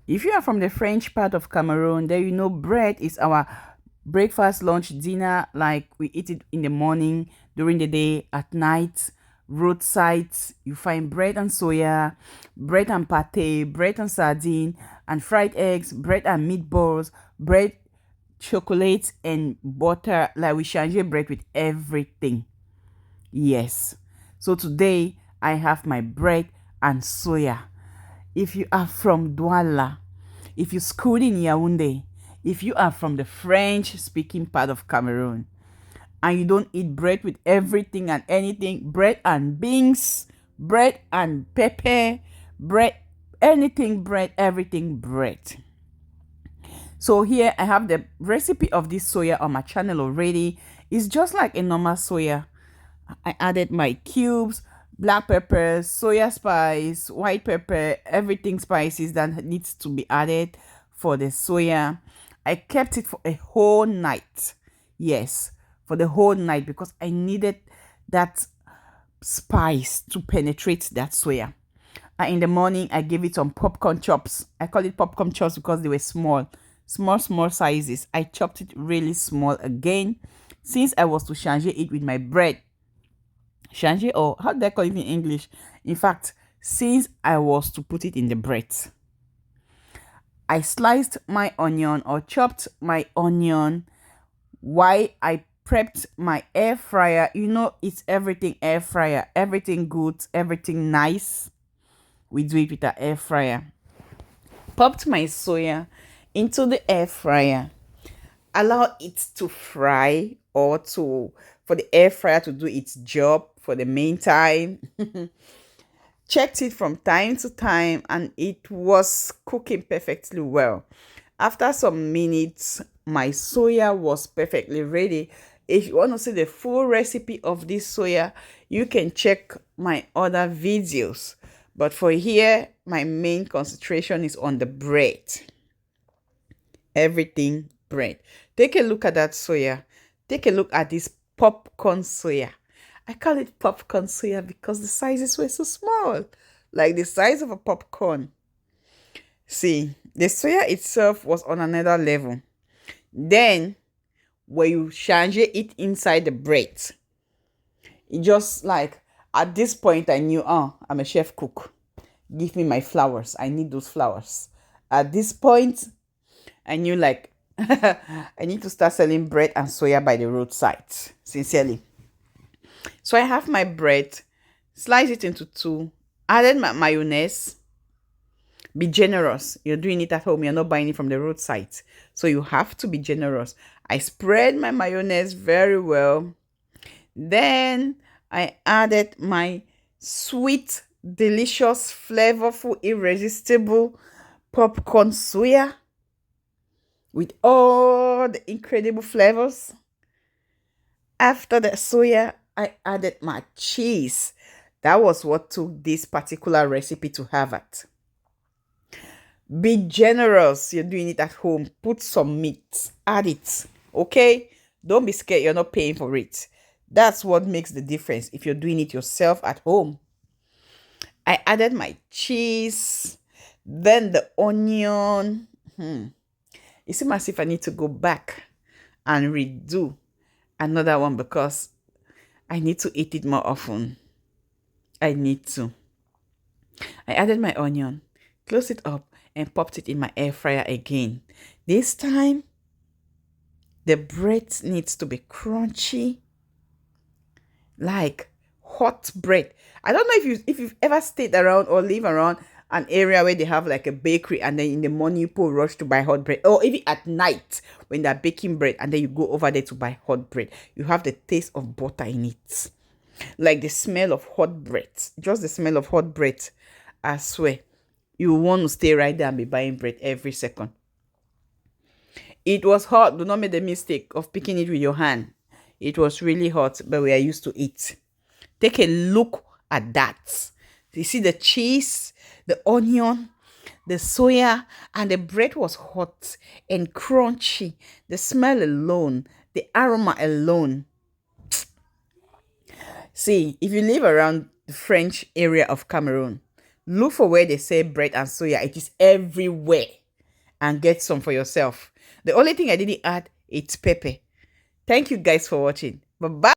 If you are from the French part of Cameroon, then you know bread is our breakfast, lunch, dinner. Like we eat it in the morning, during the day, at night. Roadsides, you find bread and soya, bread and pate, bread and sardine, and fried eggs, bread and meatballs, bread, chocolate, and butter. Like we change bread with everything. Yes. So today I have my bread and soya. If you are from Douala, if you school in Yaoundé, if you are from the French speaking part of Cameroon, and you don't eat bread with everything and anything, bread and beans, bread and pepper, bread, anything bread, everything bread. So here I have the recipe of this soya on my channel already. It's just like a normal soya. I added my cubes, black peppers, soya spice, white pepper, everything spices that needs to be added for the soya. I kept it for a whole night. Yes, for the whole night because I needed that spice to penetrate that soya. And in the morning, I gave it some popcorn chops. I call it popcorn chops because they were small sizes. I chopped it really small again since I was to change it with my bread. Change, or how do I call it in English? In fact, since I was to put it in the bread, I sliced my onion or chopped my onion while I prepped my air fryer. You know, it's everything air fryer, everything good, everything nice. We do it with our air fryer. Popped my soya into the air fryer. Allow it to fry or to for the air fryer to do its job for the meantime. Checked it from time to time and it was cooking perfectly well. After some minutes, my soya was perfectly ready. If you want to see the full recipe of this soya, you can check my other videos. But for here, my main concentration is on the bread. Everything bread. Take a look at that soya. Take a look at this popcorn soya. I call it popcorn soya because the sizes were so small, like the size of a popcorn. See, the soya itself was on another level. Then, when you change it inside the bread, it just like at this point I knew, oh, I'm a chef cook. Give me my flowers. I need those flowers. At this point, I knew like I need to start selling bread and soya by the roadside. Sincerely. So I have my bread, slice it into two, added my mayonnaise. Be generous. You're doing it at home, you're not buying it from the roadside. So you have to be generous. I spread my mayonnaise very well. Then I added my sweet, delicious, flavorful, irresistible popcorn soya with all the incredible flavors. After the soya, I added my cheese. That was what took this particular recipe to have it. Be generous. You're doing it at home. Put some meat. Add it. Okay? Don't be scared. You're not paying for it. That's what makes the difference if you're doing it yourself at home. I added my cheese. Then the onion. It seems as if I need to go back and redo another one because I need to eat it more often. I need to. I added my onion, closed it up, and popped it in my air fryer again. This time, the bread needs to be crunchy, like hot bread. I don't know if you've ever stayed around or live around an area where they have like a bakery and then in the morning people rush to buy hot bread, or even at night when they're baking bread and then you go over there to buy hot bread. You have the taste of butter in it, like the smell of hot bread. Just the smell of hot bread. I swear, you want to stay right there and be buying bread every second. It was hot. Do not make the mistake of picking it with your hand. It was really hot, but we are used to it. Take a look at that. You see the cheese, the onion, the soya, and the bread was hot and crunchy. The smell alone, the aroma alone. See, if you live around the French area of Cameroon, Look for where they say bread and soya. It is everywhere. And get some for yourself. The only thing I didn't add is pepper. Thank you guys for watching. Bye bye.